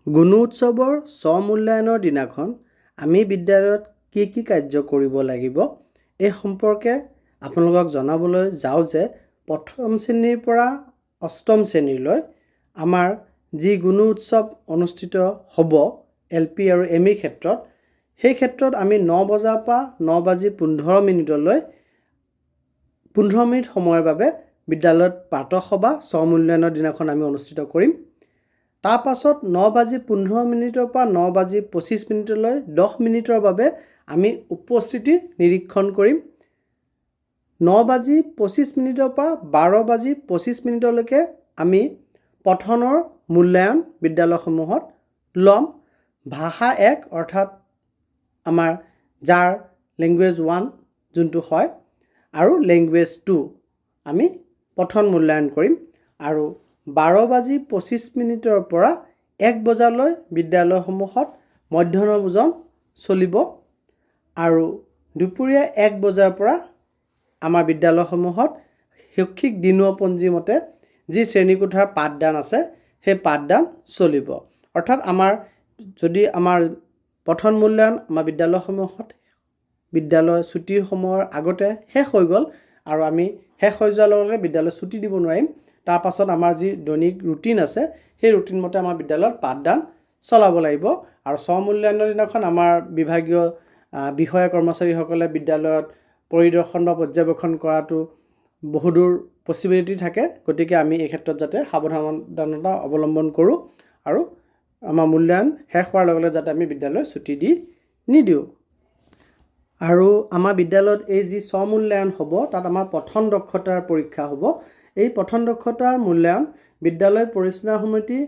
গুণোৎসৱৰ স্ব-মূল্যায়নৰ দিনাখন আমি বিদ্যালয়ত কি কাৰ্য কৰিব লাগিব এই সম্পৰ্কে আপোনালোকক জনাবলৈ যাওঁ যে প্ৰথম শ্ৰেণীৰ পৰা অষ্টম শ্ৰেণীলৈ আমাৰ যি গুণোৎসৱ অনুষ্ঠিত হ'ব LP আৰু ME ক্ষেত্ৰত, সেই ক্ষেত্ৰত আমি 9 বজাৰ পৰা 9:15 15 মিনিট সময়ৰ বাবে বিদ্যালয়ত প্ৰাতঃসভা স্ব-মূল্যায়নৰ দিনাখন আমি অনুষ্ঠিত কৰিম। তাৰ পাছত 9:15 পৰা 9:25 10 মিনিটৰ বাবে আমি উপস্থিতি নিৰীক্ষণ কৰিম। 9:25 পৰা 12:25 আমি পঠনৰ মূল্যায়ন বিদ্যালয়সমূহত ল'ম। ভাষা 1 অৰ্থাৎ আমাৰ যাৰ লেংগুৱেজ 1 যোনটো হয় আৰু লেংগুৱেজ 2 আমি পঠন মূল্যায়ন কৰিম। আৰু 12:25 পৰা 1 বজালৈ বিদ্যালয়সমূহত মধ্যাহ্ন ভোজন চলিব আৰু দুপৰীয়া 1 বজাৰ পৰা আমাৰ বিদ্যালয়সমূহত শৈক্ষিক দিনপঞ্জী মতে যি শ্ৰেণীকোঠাৰ পাঠদান আছে সেই পাঠদান চলিব। অৰ্থাৎ যদি আমাৰ পঠন মূল্যায়ন আমাৰ বিদ্যালয়সমূহত বিদ্যালয় ছুটিৰ সময়ৰ আগতে শেষ হৈ গ'ল আৰু আমি শেষ হৈ যোৱাৰ লগে লগে বিদ্যালয় ছুটি দিব নোৱাৰিম, তাৰ পাছত আমাৰ যি দৈনিক ৰুটিন আছে সেই ৰুটিন মতে আমাৰ বিদ্যালয়ত পাঠদান চলাব লাগিব। আৰু স্ব-মূল্যায়নৰ দিনাখন আমাৰ বিভাগীয় বিষয়া কৰ্মচাৰীসকলে বিদ্যালয়ত পৰিদৰ্শন বা পৰ্যবেক্ষণ কৰাটো বহুদূৰ পচিবিলিটি থাকে। গতিকে আমি এই ক্ষেত্ৰত যাতে সাৱধানতা অৱলম্বন কৰোঁ আৰু আমাৰ মূল্যায়ন শেষ হোৱাৰ লগে লগে যাতে আমি বিদ্যালয় ছুটি দি নিদিওঁ। আৰু আমাৰ বিদ্যালয়ত এই যি স্ব-মূল্যায়ন হ'ব তাত আমাৰ পঠন দক্ষতাৰ পৰীক্ষা হ'ব। এই পঠন দক্ষতাৰ মূল্যায়ন বিদ্যালয় পৰিচালনা সমিতি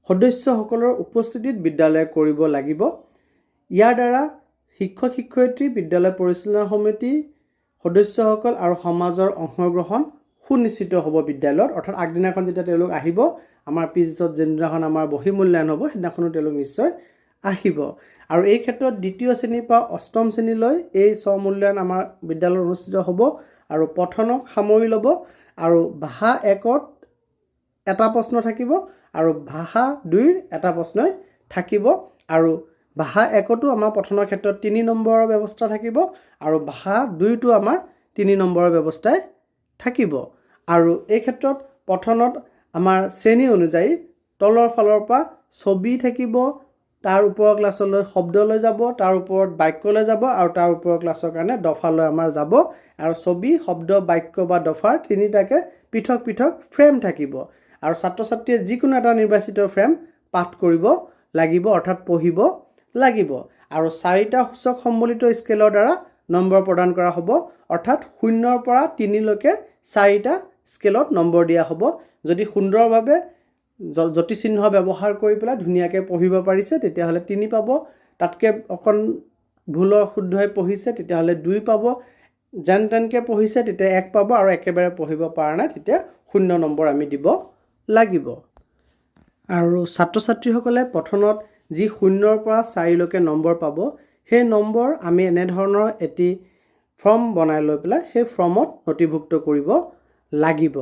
সদস্যসকলৰ উপস্থিতিত বিদ্যালয়ে কৰিব লাগিব। ইয়াৰ দ্বাৰা শিক্ষক শিক্ষয়িত্ৰী, বিদ্যালয় পৰিচালনা সমিতি সদস্যসকল আৰু সমাজৰ অংশগ্ৰহণ সুনিশ্চিত হ'ব বিদ্যালয়ত। অৰ্থাৎ আগদিনাখন যেতিয়া তেওঁলোক আহিব, আমাৰ পিছত যিদিনাখন আমাৰ বহি মূল্যায়ন হ'ব সেইদিনাখনো তেওঁলোক নিশ্চয় আহিব। আৰু এই ক্ষেত্ৰত দ্বিতীয় শ্ৰেণীৰ পৰা অষ্টম শ্ৰেণীলৈ এই স্ব-মূল্যায়ন আমাৰ বিদ্যালয়ত অনুষ্ঠিত হ'ব আৰু পঠনক সামৰি ল'ব। আৰু ভাষা 1ত এটা প্ৰশ্ন থাকিব আৰু ভাষা 2ৰ এটা প্ৰশ্নই থাকিব। আৰু ভাষা 1তো আমাৰ পঠনৰ ক্ষেত্ৰত 3 নম্বৰৰ ব্যৱস্থা থাকিব আৰু ভাষা 2তো আমাৰ 3 নম্বৰৰ ব্যৱস্থাই থাকিব। আৰু এই ক্ষেত্ৰত পঠনত আমাৰ শ্ৰেণী অনুযায়ী তলৰ ফালৰ পৰা ছবি থাকিব, তাৰ ওপৰৰ ক্লাছলৈ শব্দলৈ যাব, তাৰ ওপৰত বাক্যলৈ যাব আৰু তাৰ ওপৰৰ ক্লাছৰ কাৰণে দফালৈ আমাৰ যাব। আৰু ছবি, শব্দ, বাক্য বা দফাৰ তিনিটাকে পৃথক পৃথক ফ্ৰেম থাকিব আৰু ছাত্ৰ ছাত্ৰীয়ে যিকোনো এটা নিৰ্বাচিত ফ্ৰেম পাঠ কৰিব লাগিব, অৰ্থাৎ পঢ়িব লাগিব। আৰু 4টা সূচক সম্বলিত স্কেলৰ দ্বাৰা নম্বৰ প্ৰদান কৰা হ'ব। অৰ্থাৎ 0ৰ পৰা 3লৈকে 4টা স্কেলত নম্বৰ দিয়া হ'ব। যদি সুন্দৰভাৱে জ্যোতিচিহ্ন ব্যৱহাৰ কৰি পেলাই ধুনীয়াকৈ পঢ়িব পাৰিছে তেতিয়াহ'লে 3 পাব। তাতকৈ অকণ ভুলৰ শুদ্ধই পঢ়িছে তেতিয়াহ'লে 2 পাব। যেন তেনকৈ পঢ়িছে তেতিয়া 1 পাব আৰু একেবাৰে পঢ়িব পৰা নাই তেতিয়া 0 নম্বৰ আমি দিব লাগিব। আৰু ছাত্ৰ ছাত্ৰীসকলে পঠনত যি 0ৰ পৰা 4লৈকে নম্বৰ পাব সেই নম্বৰ আমি এনেধৰণৰ এটি ফৰ্ম বনাই লৈ পেলাই সেই ফৰ্মত নথিভুক্ত কৰিব লাগিব।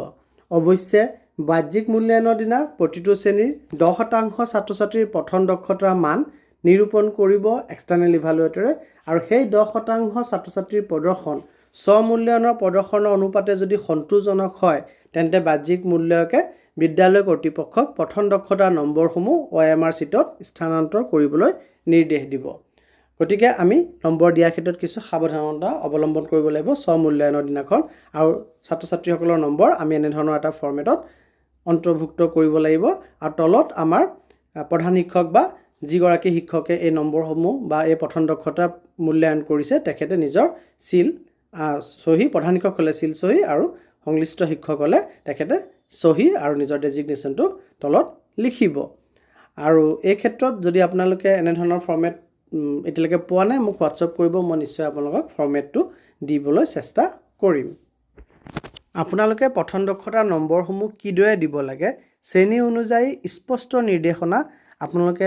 অৱশ্যে বাহ্যিক মূল্যায়নৰ দিনা প্ৰতিটো শ্ৰেণীৰ 10% ছাত্ৰ ছাত্ৰীৰ পঠন দক্ষতাৰ মান নিৰূপণ কৰিব এক্সটাৰ্নেল ইভালুৱেটৰে। আৰু সেই 10% ছাত্ৰ ছাত্ৰীৰ প্ৰদৰ্শন স্ব-মূল্যায়নৰ প্ৰদৰ্শনৰ অনুপাতে যদি সন্তোষজনক হয় তেন্তে বাহ্যিক মূল্যায়কে বিদ্যালয় কৰ্তৃপক্ষক পঠন দক্ষতাৰ নম্বৰসমূহ OMR শ্বীটত স্থানান্তৰ কৰিবলৈ নিৰ্দেশ দিব। গতিকে আমি নম্বৰ দিয়াৰ ক্ষেত্ৰত কিছু সাৱধানতা অৱলম্বন কৰিব লাগিব স্ব-মূল্যায়নৰ দিনাখন। আৰু ছাত্ৰ ছাত্ৰীসকলৰ নম্বৰ আমি এনেধৰণৰ এটা ফৰ্মেটত অন্তৰ্ভুক্ত কৰিব লাগিব। আৰু তলত আমাৰ প্ৰধান শিক্ষক বা যিগৰাকী শিক্ষকে এই নম্বৰসমূহ বা এই পঠন দক্ষতা মূল্যায়ন কৰিছে তেখেতে নিজৰ চিল চহী, প্ৰধান শিক্ষক হ'লে চিল চহী আৰু সংশ্লিষ্ট শিক্ষক হ'লে তেখেতে চহী আৰু নিজৰ ডেজিগনেশ্যনটো তলত লিখিব। আৰু এই ক্ষেত্ৰত যদি আপোনালোকে এনেধৰণৰ ফৰ্মেট এতিয়ালৈকে পোৱা নাই মোক হোৱাটছআপ কৰিব, মই নিশ্চয় আপোনালোকক ফৰ্মেটটো দিবলৈ চেষ্টা কৰিম। আপোনালোকে পঠন দক্ষতাৰ নম্বৰসমূহ কিদৰে দিব লাগে শ্ৰেণী অনুযায়ী স্পষ্ট নিৰ্দেশনা আপোনালোকে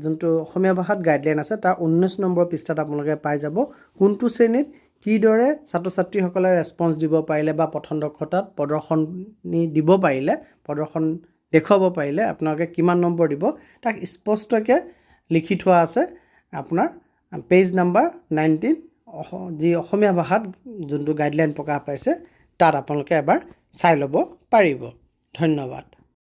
যোনটো অসমীয়া ভাষাত গাইডলাইন আছে তাৰ 19 নম্বৰ পৃষ্ঠাত আপোনালোকে পাই যাব। কোনটো শ্ৰেণীত কিদৰে ছাত্ৰ ছাত্ৰীসকলে ৰেছপন্স দিব পাৰিলে বা পঠন দক্ষতাত প্ৰদৰ্শনী দিব পাৰিলে, প্ৰদৰ্শন দেখুৱাব পাৰিলে আপোনালোকে কিমান নম্বৰ দিব তাক স্পষ্টকৈ লিখি থোৱা আছে আপোনাৰ পেজ নাম্বাৰ 19 যি অসমীয়া ভাষাত যোনটো গাইডলাইন প্ৰকাশ পাইছে তাত আপোনালোকে এবাৰ চাই ল'ব পাৰিব। ধন্যবাদ।